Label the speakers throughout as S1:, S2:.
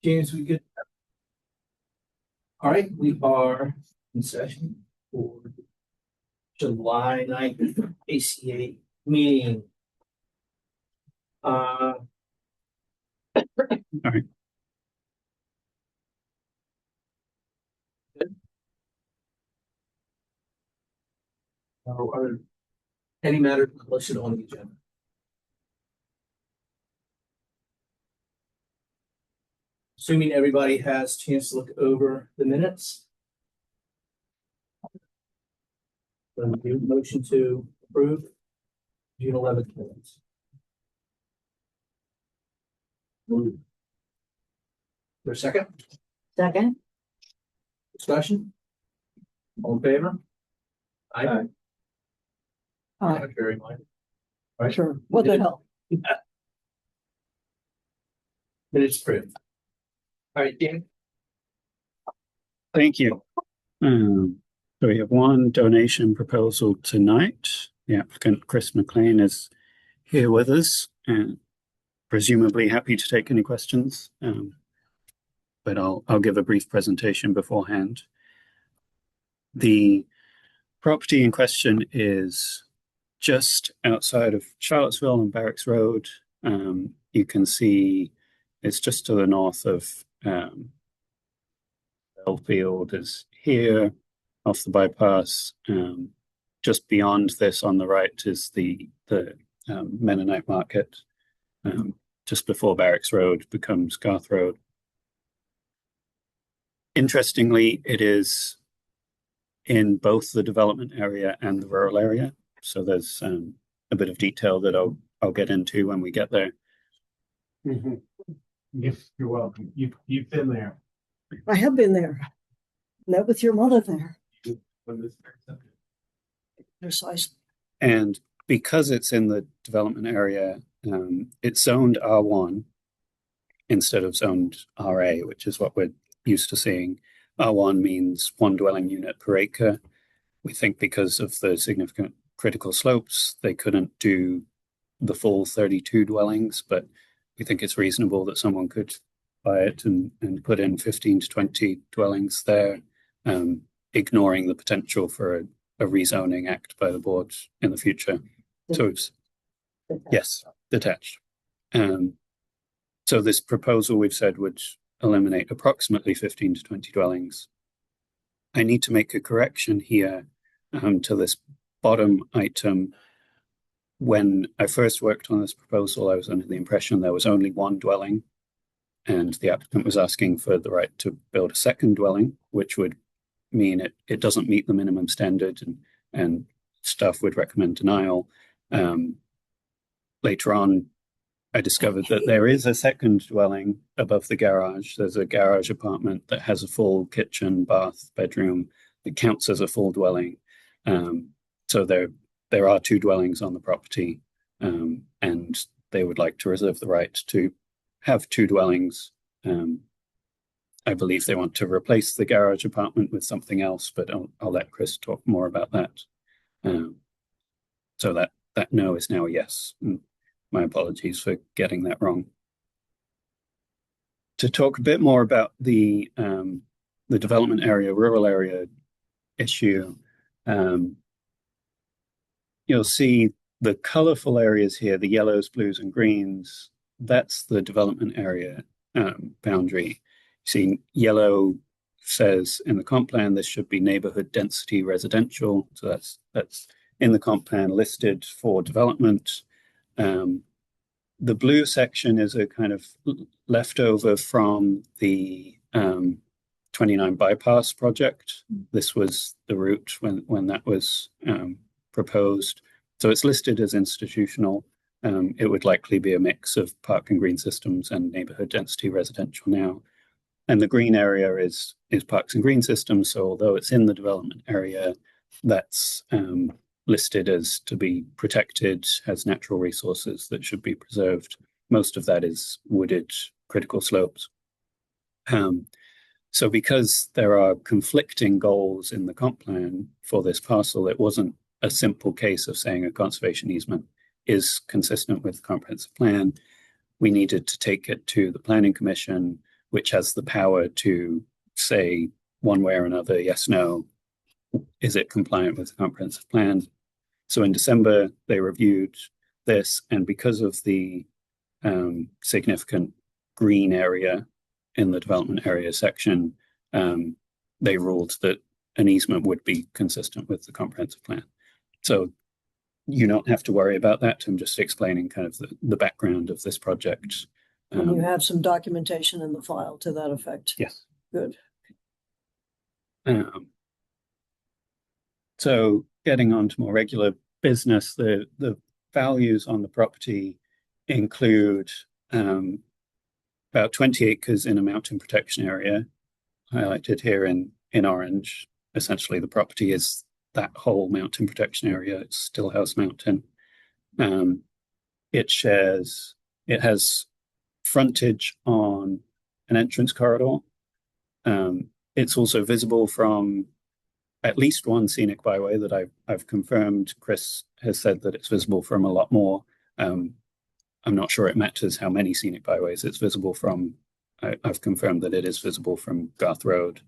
S1: James, we good? All right, we are in session for July 9th ACA meeting.
S2: All right.
S1: Good. Are any matters listed on the agenda? Assuming everybody has a chance to look over the minutes. Motion to approve June 11th minutes. For a second,
S3: Second.
S1: discussion? All in favor? Aye. Very much. Right.
S3: Sure. What the hell?
S1: Minutes approved. All right, Dan.
S2: Thank you. So we have one donation proposal tonight. The applicant, Chris McLean, is here with us and presumably happy to take any questions. But I'll give a brief presentation beforehand. The property in question is just outside of Charlottesville on Barracks Road. You can see it's just to the north of Bellfield is here off the bypass. Just beyond this on the right is the Mennonite Market. Just before Barracks Road becomes Garth Road. Interestingly, it is in both the development area and the rural area. So there's a bit of detail that I'll get into when we get there.
S4: Mm-hmm. Yes, you're welcome. You've been there.
S3: I have been there. Met with your mother there. Precisely.
S2: And because it's in the development area, it's zoned R1 instead of zoned RA, which is what we're used to seeing. R1 means one dwelling unit per acre. We think because of the significant critical slopes, they couldn't do the full 32 dwellings, but we think it's reasonable that someone could buy it and put in 15 to 20 dwellings there, ignoring the potential for a rezoning act by the board in the future. So it's, yes, detached. So this proposal we've said would eliminate approximately 15 to 20 dwellings. I need to make a correction here to this bottom item. When I first worked on this proposal, I was under the impression there was only one dwelling, and the applicant was asking for the right to build a second dwelling, which would mean it doesn't meet the minimum standard, and staff would recommend denial. Later on, I discovered that there is a second dwelling above the garage. There's a garage apartment that has a full kitchen, bath, bedroom that counts as a full dwelling. So there are two dwellings on the property, and they would like to reserve the right to have two dwellings. I believe they want to replace the garage apartment with something else, but I'll let Chris talk more about that. So that no is now a yes. My apologies for getting that wrong. To talk a bit more about the development area, rural area issue, you'll see the colorful areas here, the yellows, blues, and greens. That's the development area boundary. See, yellow says in the comp plan this should be neighborhood density residential. So that's in the comp plan listed for development. The blue section is a kind of leftover from the 29 bypass project. This was the route when that was proposed. So it's listed as institutional. It would likely be a mix of park and green systems and neighborhood density residential now. And the green area is parks and green systems. So although it's in the development area, that's listed as to be protected, has natural resources that should be preserved. Most of that is wooded critical slopes. So because there are conflicting goals in the comp plan for this parcel, it wasn't a simple case of saying a conservation easement is consistent with the comprehensive plan. We needed to take it to the planning commission which has the power to say one way or another, yes, no, is it compliant with the comprehensive plan? So in December, they reviewed this, and because of the significant green area in the development area section, they ruled that an easement would be consistent with the comprehensive plan. So you don't have to worry about that. I'm just explaining kind of the background of this project.
S3: And you have some documentation in the file to that effect.
S2: Yes.
S3: Good.
S2: So getting on to more regular business, the values on the property include about 20 acres in a mountain protection area, highlighted here in orange. Essentially, the property is that whole mountain protection area. It's Stillhouse Mountain. It has frontage on an entrance corridor. It's also visible from at least one scenic byway that I've confirmed. Chris has said that it's visible from a lot more. I'm not sure it matters how many scenic byways it's visible from. I've confirmed that it is visible from Garth Road.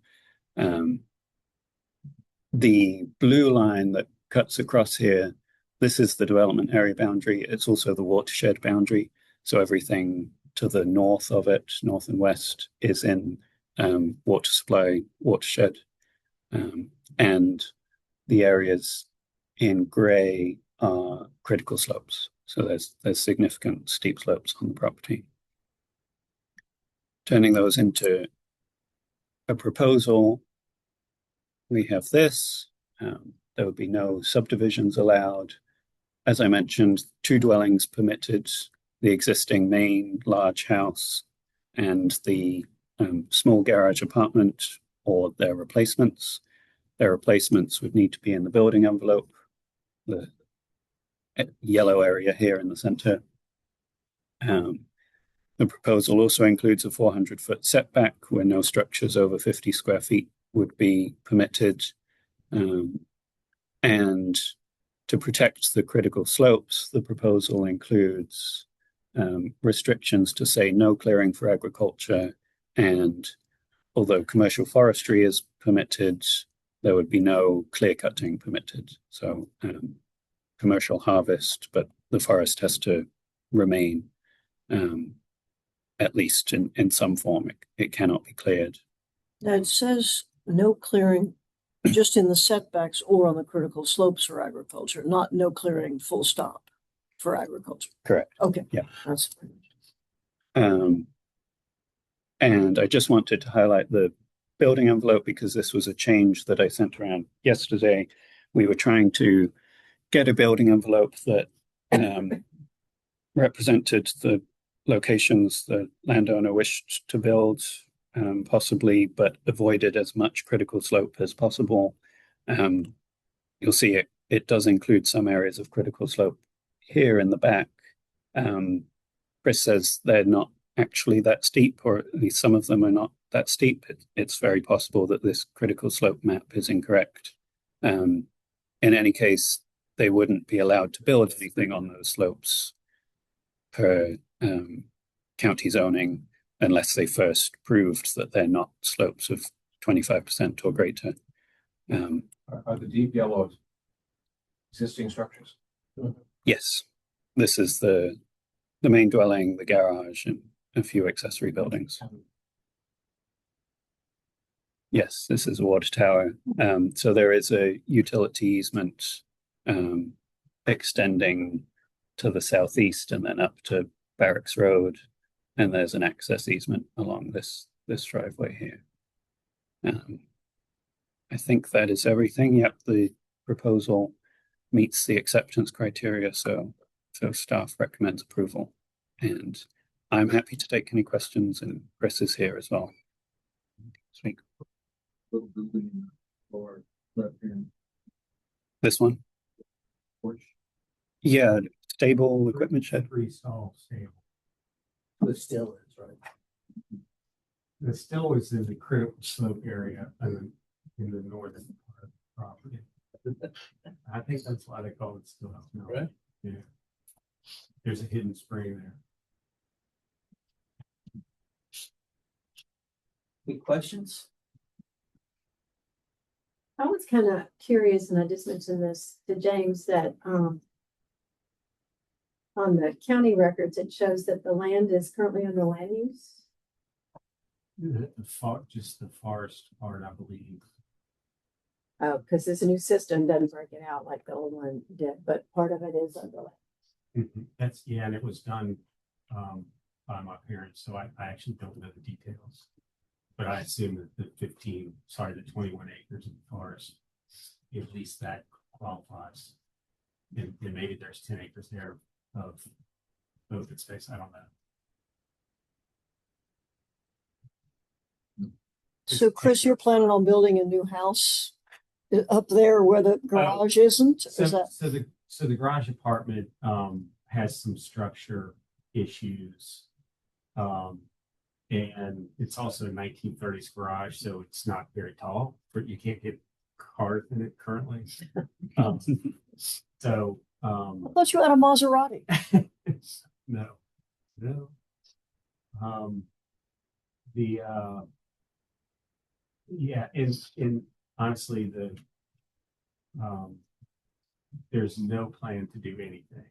S2: The blue line that cuts across here, this is the development area boundary. It's also the watershed boundary. So everything to the north of it, north and west, is in water supply watershed. And the areas in grey are critical slopes. So there's significant steep slopes on the property. Turning those into a proposal, we have this. There would be no subdivisions allowed. As I mentioned, 2 dwellings permitted, the existing main large house and the small garage apartment or their replacements. Their replacements would need to be in the building envelope, the yellow area here in the center. The proposal also includes a 400-foot setback where no structures over 50 square feet would be permitted. And to protect the critical slopes, the proposal includes restrictions to say no clearing for agriculture, and although commercial forestry is permitted, there would be no clear cutting permitted. So commercial harvest, but the forest has to remain at least in some form. It cannot be cleared.
S3: Now it says no clearing just in the setbacks or on the critical slopes for agriculture, not no clearing full stop for agriculture.
S2: Correct.
S3: Okay.
S2: Yeah.
S3: That's
S2: and I just wanted to highlight the building envelope because this was a change that I sent around yesterday. We were trying to get a building envelope that represented the locations the landowner wished to build, possibly, but avoided as much critical slope as possible. You'll see it does include some areas of critical slope here in the back. Chris says they're not actually that steep, or at least some of them are not that steep. It's very possible that this critical slope map is incorrect. In any case, they wouldn't be allowed to build anything on those slopes per county zoning unless they first proved that they're not slopes of 25% or greater.
S5: Are the deep yellows existing structures?
S2: Yes, this is the main dwelling, the garage, and a few accessory buildings. Yes, this is a water tower. So there is a utility easement extending to the southeast and then up to Barracks Road, and there's an access easement along this driveway here. I think that is everything. Yep, the proposal meets the acceptance criteria, so staff recommends approval. And I'm happy to take any questions, and Chris is here as well. Speak. This one? Yeah, stable equipment shed.
S4: 3 stall stable.
S1: It still is, right?
S4: The still is in the critical slope area in the northern part of the property. I think that's why they call it still.
S1: Right.
S4: Yeah. There's a hidden spring there.
S1: Any questions?
S6: I was kind of curious, and I just mentioned this to James, that on the county records, it shows that the land is currently under land use.
S4: Just the forest part, I believe.
S6: Oh, because this new system doesn't break it out like the old one did, but part of it is under land.
S4: That's, yeah, and it was done by my parents, so I actually don't know the details. But I assume that the 21 acres of the forest, at least that qualifies. And maybe there's 10 acres there of open space, I don't know.
S3: So Chris, you're planning on building a new house up there where the garage isn't? Is that?
S4: So the garage apartment has some structure issues. And it's also a 1930s garage, so it's not very tall, but you can't get cars in it currently. So
S3: I thought you had a Maserati.
S4: no. Yeah, and honestly, there's no plan to do anything,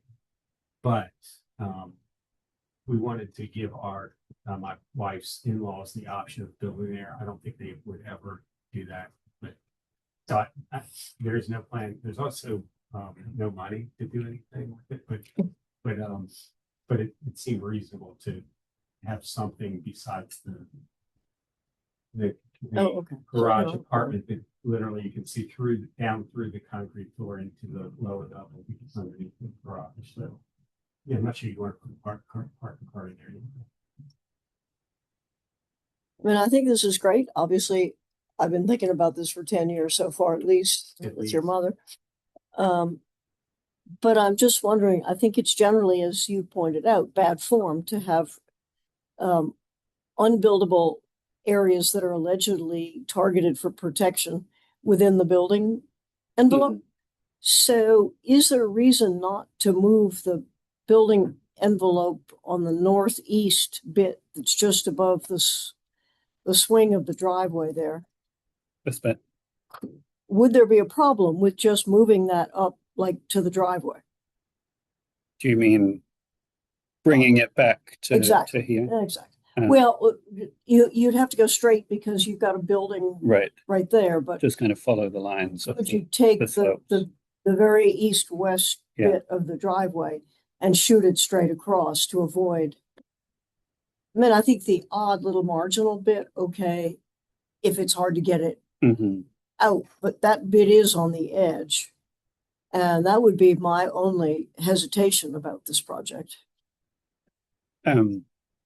S4: but we wanted to give my wife's in-laws the option of building there. I don't think they would ever do that, but so there's no plan. There's also no money to do anything with it, but it seemed reasonable to have something besides the
S3: Oh, okay.
S4: garage
S3: So,
S4: apartment that literally you can see down through the concrete floor into the lower level because underneath the garage. So yeah, I'm not sure you want to put park a car in there.
S3: I mean, I think this is great. Obviously, I've been thinking about this for 10 years so far, at least with your mother. But I'm just wondering, I think it's generally, as you pointed out, bad form to have unbuildable areas that are allegedly targeted for protection within the building envelope.
S2: Mhm.
S3: So is there a reason not to move the building envelope on the northeast bit that's just above the swing of the driveway there?
S2: This bit.
S3: Would there be a problem with just moving that up like to the driveway?
S2: Do you mean bringing it back to
S3: Exactly.
S2: here?
S3: Exactly.
S2: Uh,
S3: Well, you'd have to go straight because you've got a building
S2: Right.
S3: right there, but
S2: Just kind of follow the lines of
S3: could you take
S2: the slopes.
S3: the very east-west
S2: Yeah.
S3: bit of the driveway and shoot it straight across to avoid? I mean, I think the odd little marginal bit, okay, if it's hard to get it
S2: Mhm.
S3: out, but that bit is on the edge. And that would be my only hesitation about this project.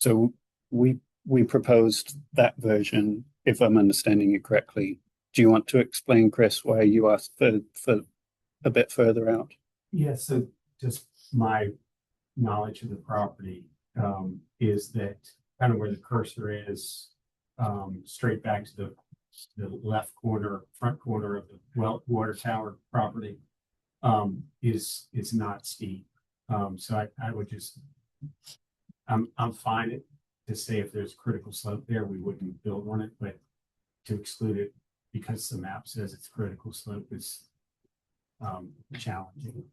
S2: So we proposed that version, if I'm understanding you correctly. Do you want to explain, Chris, why you asked for a bit further out?
S4: Yeah, so just my knowledge of the property is that kind of where the cursor is, straight back to the left corner, front corner of the water tower property, is not steep. So I would just, I'm fine to say if there's critical slope there, we wouldn't build on it, but to exclude it because the map says it's critical slope is challenging.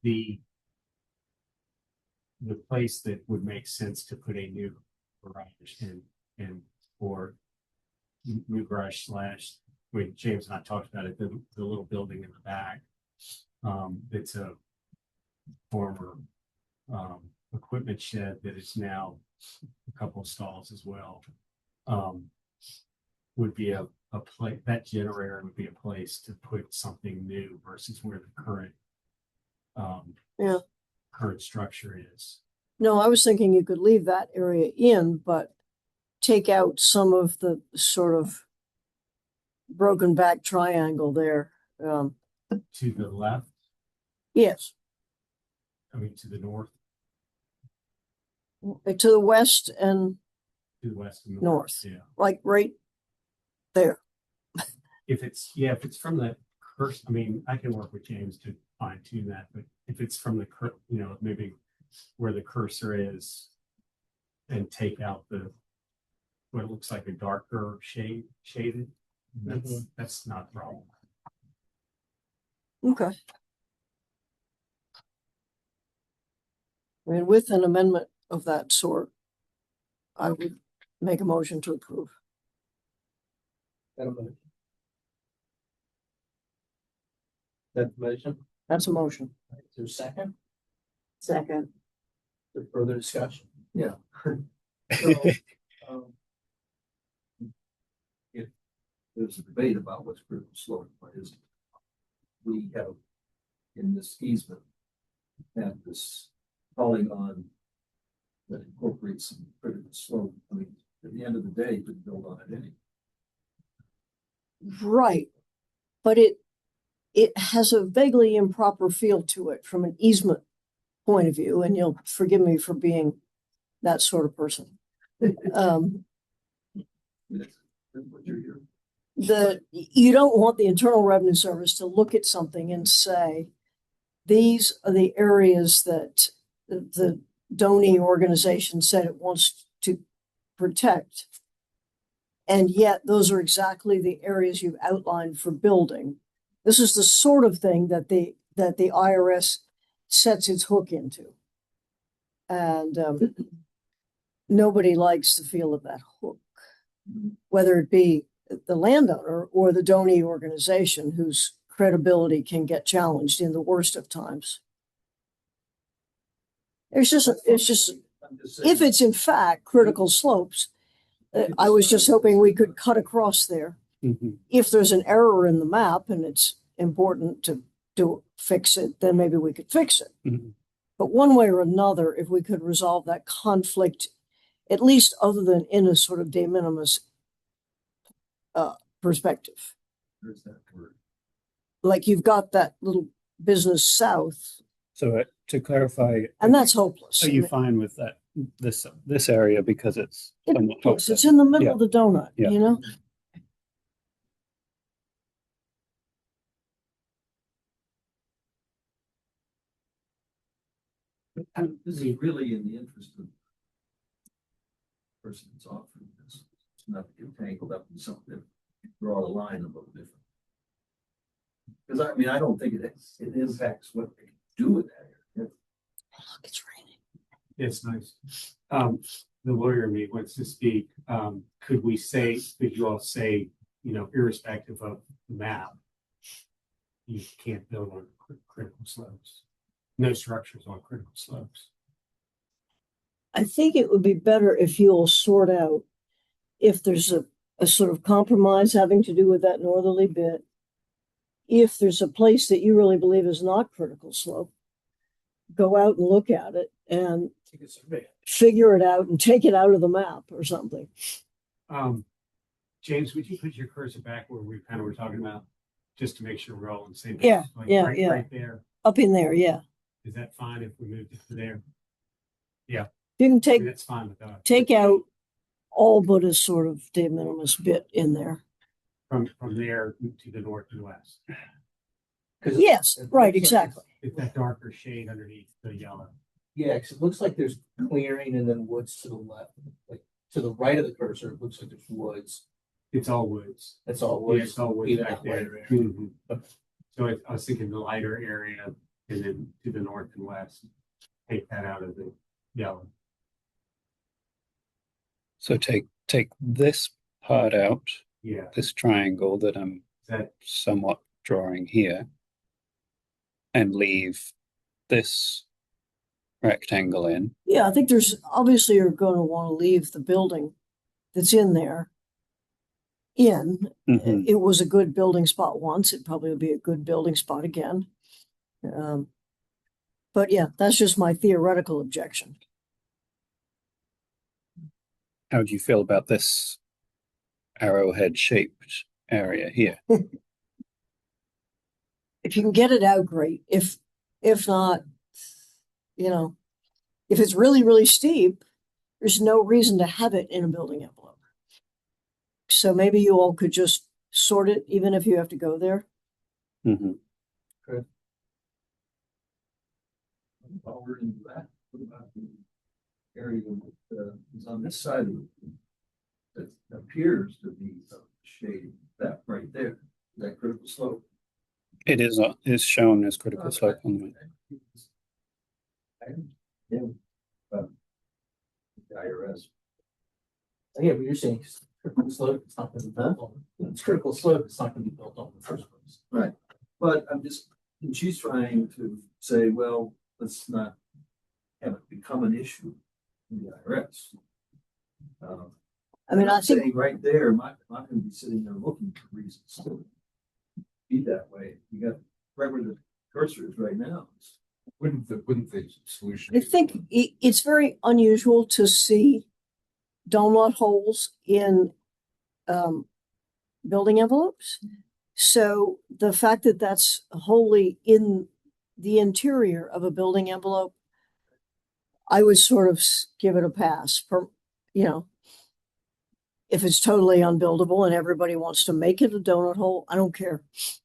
S4: The place that would make sense to put a new garage in or new garage slash, when James and I talked about it, the little building in the back. It's a former equipment shed that is now a couple of stalls as well. Would be a place, that generator would be a place to put something new versus where the current current structure is.
S3: No, I was thinking you could leave that area in, but take out some of the sort of broken back triangle there.
S4: To the left,
S3: Yes,
S4: I mean, to the north,
S3: to the west and
S4: to the west and
S3: North.
S4: Yeah.
S3: like right there.
S4: If it's from the first, I mean, I can work with James to fine tune that, but if it's from the maybe where the cursor is and take out what looks like a darker shaded, that's not a problem.
S3: Okay. I mean, with an amendment of that sort, I would make a motion to approve.
S1: That a motion? That motion?
S3: That's a motion.
S1: Is there a second?
S6: Second.
S1: Is there further discussion? Yeah. So,
S5: If there's a debate about what's critical slope, what is it? We have in this easement have this polygon that incorporates some critical slope. I mean, at the end of the day, you could build on it anyway.
S3: Right. But it has a vaguely improper feel to it from an easement point of view, and you'll forgive me for being that sort of person.
S5: That's what you're here.
S3: You don't want the Internal Revenue Service to look at something and say, these are the areas that the donor organization said it wants to protect. And yet those are exactly the areas you've outlined for building. This is the sort of thing that the IRS sets its hook into. And nobody likes the feel of that hook, whether it be the landowner or the donor organization whose credibility can get challenged in the worst of times. It's just,
S5: I'm just saying.
S3: if it's in fact critical slopes, I was just hoping we could cut across there.
S2: Mhm.
S3: If there's an error in the map and it's important to fix it, then maybe we could fix it.
S2: Mhm.
S3: But one way or another, if we could resolve that conflict, at least other than in a sort of de minimis perspective.
S5: There's that word.
S3: Like you've got that little business south,
S2: So to clarify,
S3: and that's hopeless.
S2: are you fine with that, this area because it's somewhat
S3: Yes, it's
S2: offset?
S3: in the middle
S2: Yeah.
S3: of the donut,
S2: Yeah.
S3: you know?
S5: And this is really in the interest of the person that's offering this. It's not to get tangled up in something, draw the line a little different. Because I mean, I don't think it impacts what they can do with that area.
S3: Look, it's raining.
S4: It's nice. The lawyer in me wants to speak. Could you all say, irrespective of the map, you can't build on critical slopes? No structures on critical slopes.
S3: I think it would be better if you'll sort out if there's a sort of compromise having to do with that northerly bit. If there's a place that you really believe is not critical slope, go out and look at it and
S1: take a survey.
S3: figure it out and take it out of the map or something.
S4: James, would you put your cursor back where we kind of were talking about, just to make sure we're all on the same page?
S3: Yeah,
S4: Like
S3: yeah,
S4: right,
S3: yeah.
S4: Right there.
S3: Up in there, yeah.
S4: Is that fine if we moved it to there?
S3: You can
S4: I
S3: take
S4: mean, that's fine with us.
S3: take out all but a sort of de minimis bit in there.
S4: From there to the north and west.
S3: Yes, right, exactly.
S4: It's that darker shade underneath the yellow.
S1: Yeah, because it looks like there's clearing and then woods to the left. Like to the right of the cursor, it looks like there's woods.
S4: It's all woods.
S1: That's all
S4: Yeah,
S1: woods.
S4: it's all woods
S1: Even
S4: back
S1: that
S4: there.
S1: lighter area.
S4: Mhm. So I was thinking the lighter area and then to the north and west, take that out of the yellow.
S2: So take this part out,
S4: Yeah,
S2: this triangle that I'm
S4: is that,
S2: somewhat drawing here, and leave this rectangle in.
S3: Yeah, I think there's obviously you're going to want to leave the building that's in there in.
S2: Mhm.
S3: It was a good building spot once. It probably will be a good building spot again. But yeah, that's just my theoretical objection.
S2: How do you feel about this arrowhead shaped area here?
S3: If you can get it out, great. If not, if it's really, really steep, there's no reason to have it in a building envelope. So maybe you all could just sort it, even if you have to go there.
S2: Mhm.
S5: while we're into that, what about the area that is on this side of it? That appears to be shading that right there, that critical slope.
S2: Is shown as critical slope on the map.
S5: Yeah, but the IRS.
S1: Yeah, but you're saying it's critical slope, it's not gonna be built on, it's critical slope, it's not gonna be built on in the first place.
S5: Right, but and she's trying to say, well, let's not have it become an issue in the IRS.
S3: I mean, I
S5: I'm
S3: think
S5: saying right there, I'm not gonna be sitting there looking for reasons to be that way. You got right where the cursor is right now.
S7: Wouldn't the solution?
S3: I think it's very unusual to see donut holes in building envelopes. So the fact that that's wholly in the interior of a building envelope, I would sort of give it a pass for, you know, if it's totally unbuildable and everybody wants to make it a donut hole, I don't care.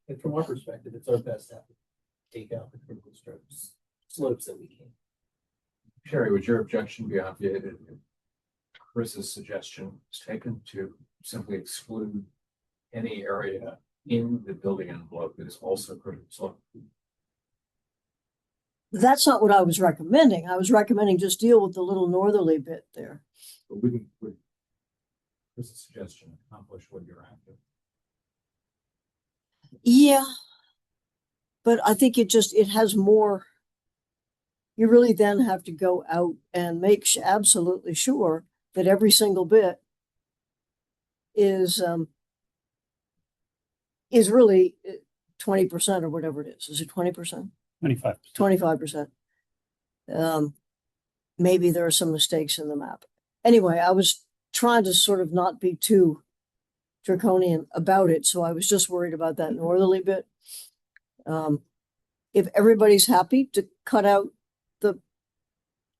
S1: And from our perspective, it's our best effort to take out the critical slopes that we can.
S7: Sherry, would your objection be obviated if Chris's suggestion was taken to simply exclude any area in the building envelope that is also critical slope?
S3: That's not what I was recommending. I was recommending just deal with the little northerly bit there.
S7: But would Chris's suggestion accomplish what you're after?
S3: Yeah. But I think it has more. You really then have to go out and make absolutely sure that every single bit is really 20% or whatever it is. Is it 20%?
S2: 25%.
S3: 25%. Maybe there are some mistakes in the map. Anyway, I was trying to sort of not be too draconian about it. So I was just worried about that northerly bit. If everybody's happy to cut out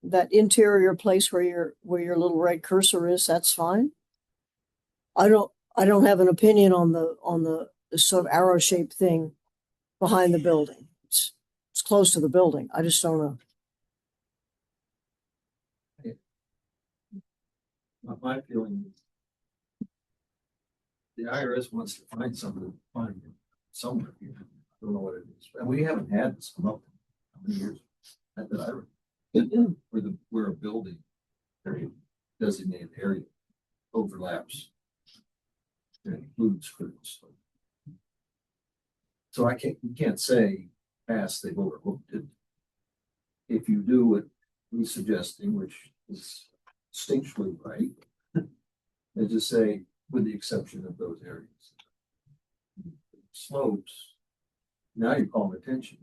S3: that interior place where your little red cursor is, that's fine. I don't have an opinion on the sort of arrow shaped thing behind the building. It's close to the building. I just don't know.
S5: My feeling is the IRS wants to find something, find it somewhere here. I don't know what it is. And we haven't had this come up in how many years that I read. Where a building area, designated area overlaps. It includes critical slope. So we can't say past they've overlooked it. If you do what we're suggesting, which is distinctly right, they just say, with the exception of those areas. Slopes, now you're calling attention.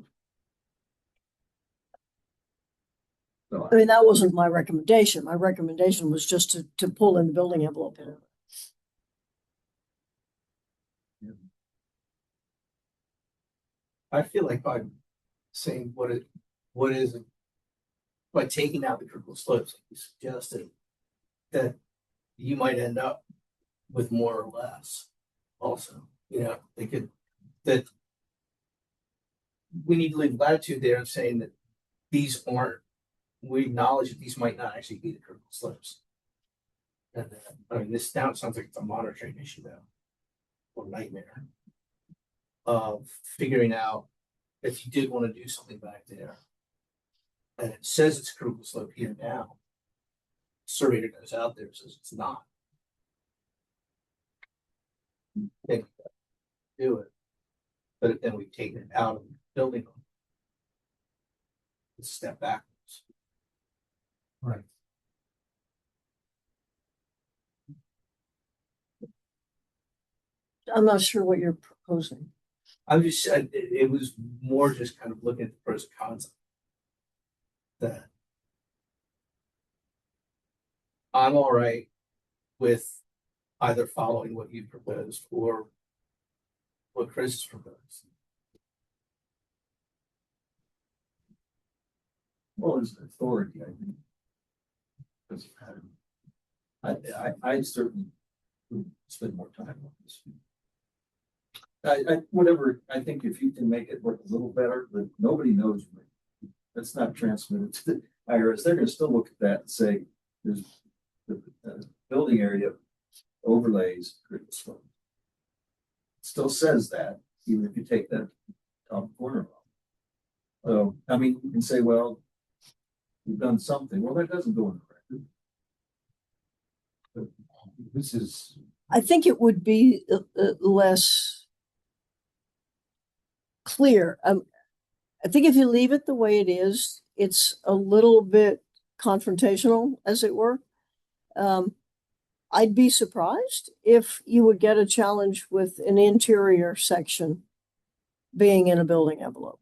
S5: So
S3: I mean, that wasn't my recommendation. My recommendation was just to pull in the building envelope.
S1: I feel like by saying what is it, by taking out the critical slopes, like you suggested, that you might end up with more or less also. That we need to leave latitude there of saying that these aren't, we acknowledge that these might not actually be the critical slopes. And I mean, this now it sounds like it's a monitoring issue though, or nightmare of figuring out if you did want to do something back there, and it says it's critical slope here now. Surveyor goes out there and says it's not. Then do it, but then we take it out of the building. Step backwards.
S7: Right.
S3: I'm not sure what you're proposing.
S1: I'm just, it was more just kind of looking at the pros and cons. That I'm all right with either following what you proposed or what Chris has proposed.
S5: well, as an authority, I think. Doesn't matter. I certainly would spend more time on this. Whatever, I think if you can make it work a little better, but nobody knows that's not transmitted to the IRS, they're gonna still look at that and say, there's the building area overlays critical slope. It still says that, even if you take that top corner off. So, I mean, you can say, well, you've done something. Well, that doesn't go in the record. But this is,
S3: I think it would be less clear. I think if you leave it the way it is, it's a little bit confrontational, as it were. I'd be surprised if you would get a challenge with an interior section being in a building envelope.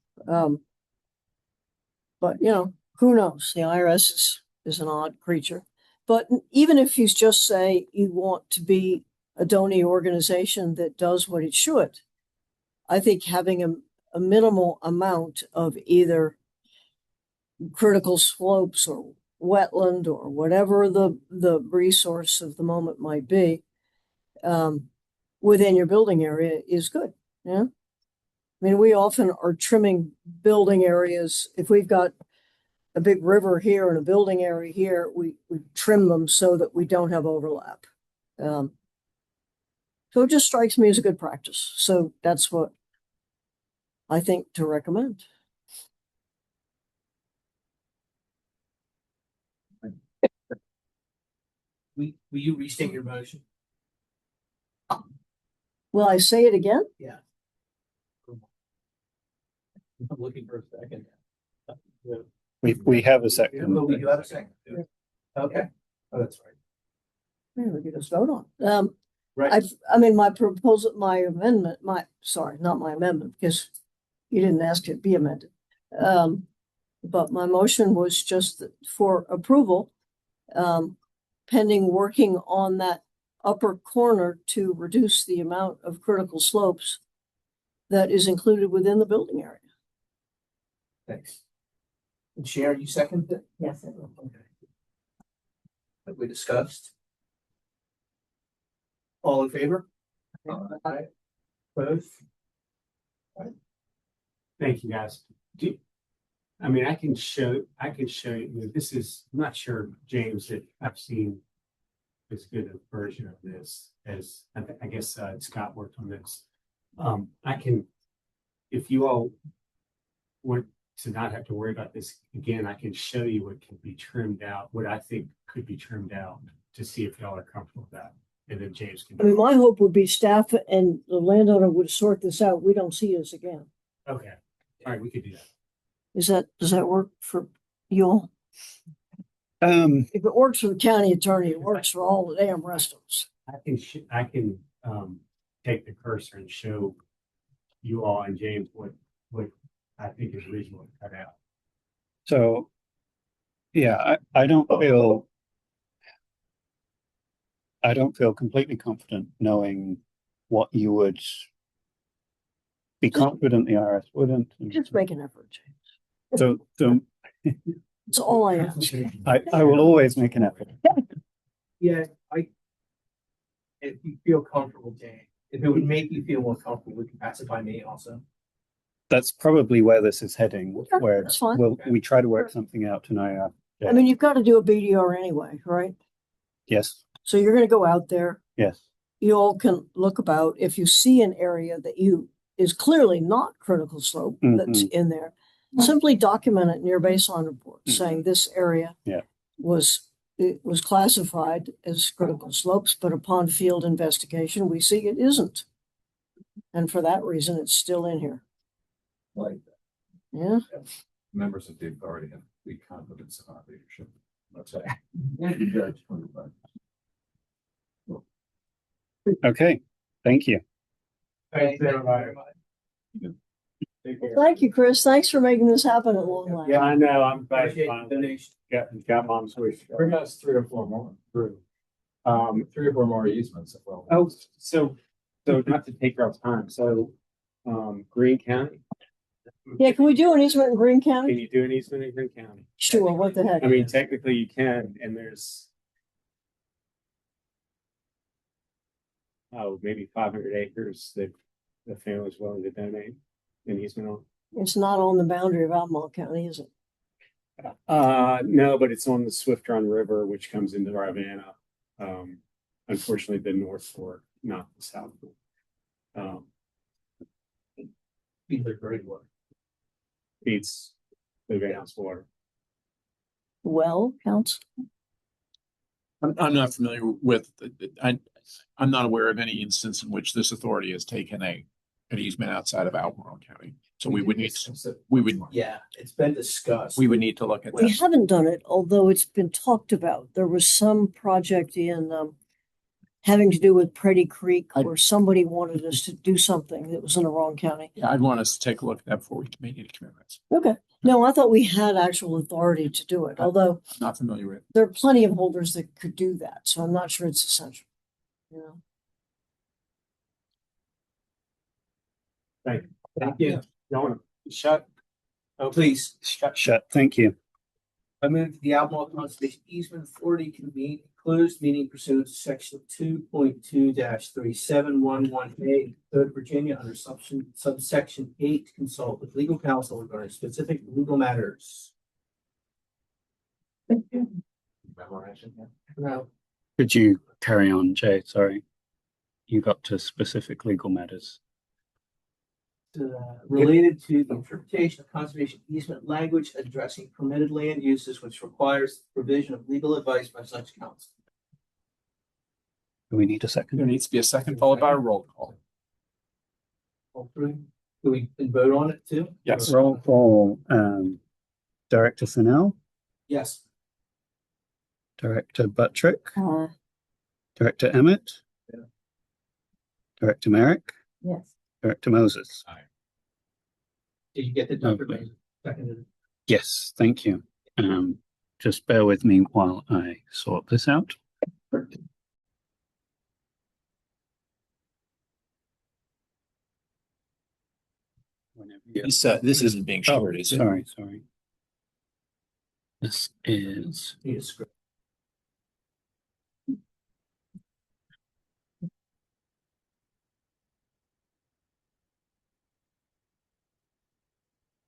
S3: But you know, who knows? The IRS is an odd creature. But even if you just say you want to be a donor organization that does what it should, I think having a minimal amount of either critical slopes or wetland or whatever the resource of the moment might be within your building area is good. Yeah. I mean, we often are trimming building areas. If we've got a big river here and a building area here, we trim them so that we don't have overlap. So it just strikes me as a good practice. So that's what I think to recommend.
S1: Will you restate your motion?
S3: Will I say it again?
S1: Yeah.
S5: I'm looking for a second.
S2: We have a
S1: But
S2: second.
S1: we do have a second. Okay. Oh, that's right.
S3: Yeah, we could just vote on.
S1: Right.
S3: I mean, my proposal, my amendment, sorry, not my amendment, because you didn't ask it be amended. But my motion was just for approval, pending working on that upper corner to reduce the amount of critical slopes that is included within the building area.
S1: Thanks. And Sharon, you seconded it?
S6: Yes, I will.
S1: Okay. That we discussed. All in favor? Aye. Both?
S4: Thank you, guys. I mean, I can show you, this is, I'm not sure, James, that I've seen as good a version of this as, I guess, Scott worked on this. I can, if you all want to not have to worry about this again, I can show you what can be trimmed out, what I think could be trimmed out to see if y'all are comfortable with that. And then James can.
S3: I mean, my hope would be staff and the landowner would sort this out. We don't see this again.
S4: Okay, all right, we could do that.
S3: Does that work for you all? If it works for the county attorney, it works for all the damn rest of us.
S4: I can take the cursor and show you all and James what I think is reasonable to cut out.
S2: So, yeah, I don't feel completely confident knowing what you would be confident the IRS wouldn't.
S3: Just make an effort, James.
S2: So
S3: That's all I ask.
S2: I will always make an effort.
S1: Yeah, if you feel comfortable, Jane, if it would make you feel more comfortable, we can pass it by me also.
S2: That's probably where this is heading,
S3: Okay,
S2: where
S3: that's fine.
S2: we try to work something out tonight.
S3: I mean, you've got to do a BDR anyway, right?
S2: Yes,
S3: So you're going to go out there.
S2: yes.
S3: You all can look about. If you see an area that is clearly not critical slope that's in there, simply document it in your baseline report saying this area was classified as critical slopes, but upon field investigation, we see it isn't. And for that reason, it's still in here.
S5: Like that.
S3: Yeah.
S7: Members of the authority have complete confidence in our leadership. That's it.
S5: And the judge 25.
S2: Okay, thank you.
S1: Thanks, everybody.
S3: Well, thank you, Chris. Thanks for making this happen at long last.
S4: Yeah, I know, I'm glad
S1: Appreciate the
S4: finally
S1: donation.
S4: got mom's wish
S7: Bring us 3 or 4 more,
S4: through.
S7: 3 or 4 more easements as well.
S4: Oh, so not to take our time, so, Green County,
S3: Yeah, can we do an easement in Greene
S4: can
S3: County?
S4: you do an easement in Green County?
S3: Sure, what the heck?
S4: I mean, technically you can, and there's maybe 500 acres that the family's willing to donate an easement on.
S3: It's not on the boundary of Albemarle County, is it?
S4: No, but it's on the Swift Run River, which comes into Ravenna. Unfortunately, the North Fork, not the South Fork.
S1: Either very well.
S4: Feeds the Ravenna's water.
S3: Well, counts.
S8: I'm not familiar with, I'm not aware of any instance in which this authority has taken an easement outside of Albemarle County. So we would need,
S1: Yeah, it's been discussed.
S8: we would need to look at
S3: We
S8: that.
S3: haven't done it, although it's been talked about. There was some project in having to do with Pretty Creek
S8: I-
S3: where somebody wanted us to do something that was in the wrong county.
S8: Yeah, I'd want us to take a look at that before we make any commitments.
S3: Okay. No, I thought we had actual authority to do it, although
S8: I'm not familiar with it.
S3: there are plenty of holders that could do that, so I'm not sure it's essential. You know?
S4: Thank
S1: you.
S4: Y'all want to shut?
S1: Oh, please.
S2: Shut. Thank you.
S1: I move that the Albemarle Conservation Easement Authority convene a closed meeting pursuant to section 2.2-3711A Code of Virginia under subsection 8 to consult with legal counsel regarding specific legal matters. Now,
S2: Could you carry on, Jay? Sorry. You got to specific legal matters.
S1: related to the interpretation of conservation easement language addressing permitted land uses, which requires the provision of legal advice by such counsel.
S2: Do we need a second?
S8: There needs to be a second followed by a roll call.
S1: All three? Do we can vote on it too?
S8: Yes.
S2: Roll call. Director Fennell,
S1: Yes.
S2: Director Buttrick, Director Emmett,
S1: Yeah.
S2: Director Merrick,
S6: Yes.
S2: Director Moses.
S1: Did you get the Dr.
S2: Okay.
S1: Mason seconded?
S2: Yes, thank you. Just bear with me while I sort this out. Whenever you-
S8: This isn't being
S2: Oh,
S8: shared, is it?
S2: sorry. This is
S1: Need a script.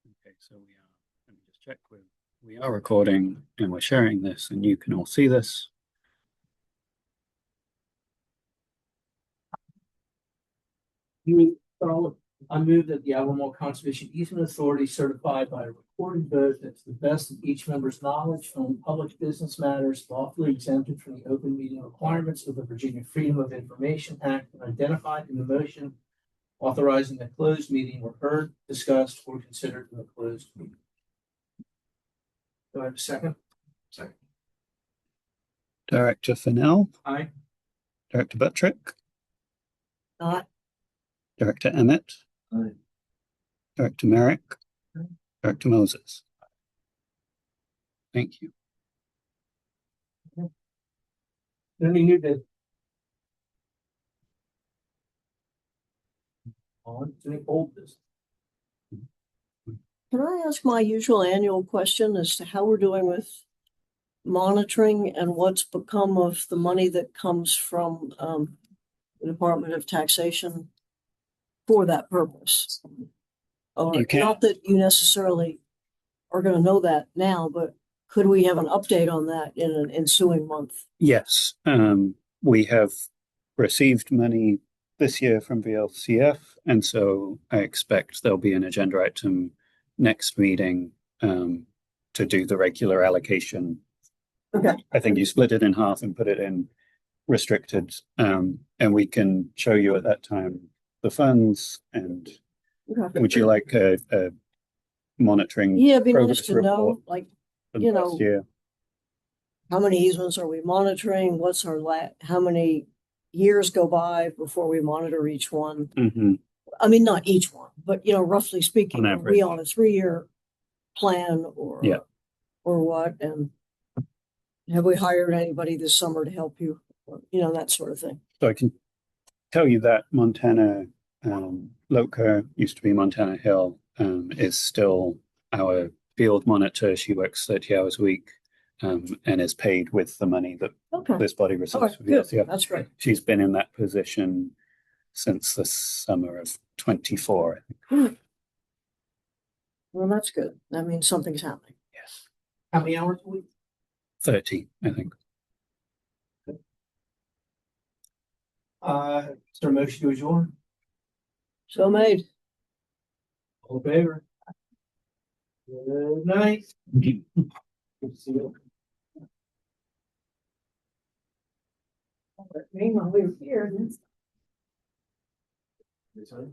S2: okay. So we are. Let me just check. We are recording and we're sharing this, and you can all see this.
S1: I move that the Albemarle Conservation Easement Authority certified by a recorded vote that to the best of each member's knowledge on public business matters lawfully exempted from the open meeting requirements of the Virginia Freedom of Information Act and identified in the motion authorizing the closed meeting were heard, discussed, or considered in the closed meeting. Do I have a second? Second.
S2: Director Fennell,
S1: Aye.
S2: Director Buttrick,
S3: Not
S2: Director Emmett,
S5: Aye.
S2: Director Merrick, Director Moses. Thank you.
S1: Any new bid? On to the old business.
S3: Can I ask my usual annual question as to how we're doing with monitoring and what's become of the money that comes from the Department of Taxation for that purpose? Or
S2: You can.
S3: not that you necessarily are going to know that now, but could we have an update on that in an ensuing month?
S2: Yes, we have received money this year from VLCF, and so I expect there'll be an agenda item next meeting to do the regular allocation.
S3: Okay.
S2: I think you split it in half and put it in restricted, and we can show you at that time the funds. And
S3: Okay.
S2: would you like a monitoring
S3: Yeah, it'd be nice
S2: progress
S3: to
S2: report
S3: know, like,
S2: for
S3: you
S2: last
S3: know,
S2: year?
S3: how many easements are we monitoring? What's our how many years go by before we monitor each one?
S2: Mhm.
S3: I mean, not each one, but roughly speaking,
S2: On
S3: are we
S2: average.
S3: on a 3-year plan
S2: Yeah.
S3: or what? And have we hired anybody this summer to help you? Or, that sort of thing.
S2: So I can tell you that Montana Loca, used to be Montana Hill, is still our field monitor. She works 30 hours a week and is paid with the money that
S3: Okay.
S2: this body
S3: All
S2: receives.
S3: right,
S2: for
S3: good.
S2: VLCF.
S3: That's great.
S2: She's been in that position since the summer of 24.
S3: Well, that's good. That means something's happening.
S2: Yes.
S1: How many hours a week?
S2: 30, I think.
S1: Is there a motion to adjourn?
S3: So made.
S1: All in favor? Good night. Good to see you.
S6: Meanwhile, we were here, and it's
S1: Good time.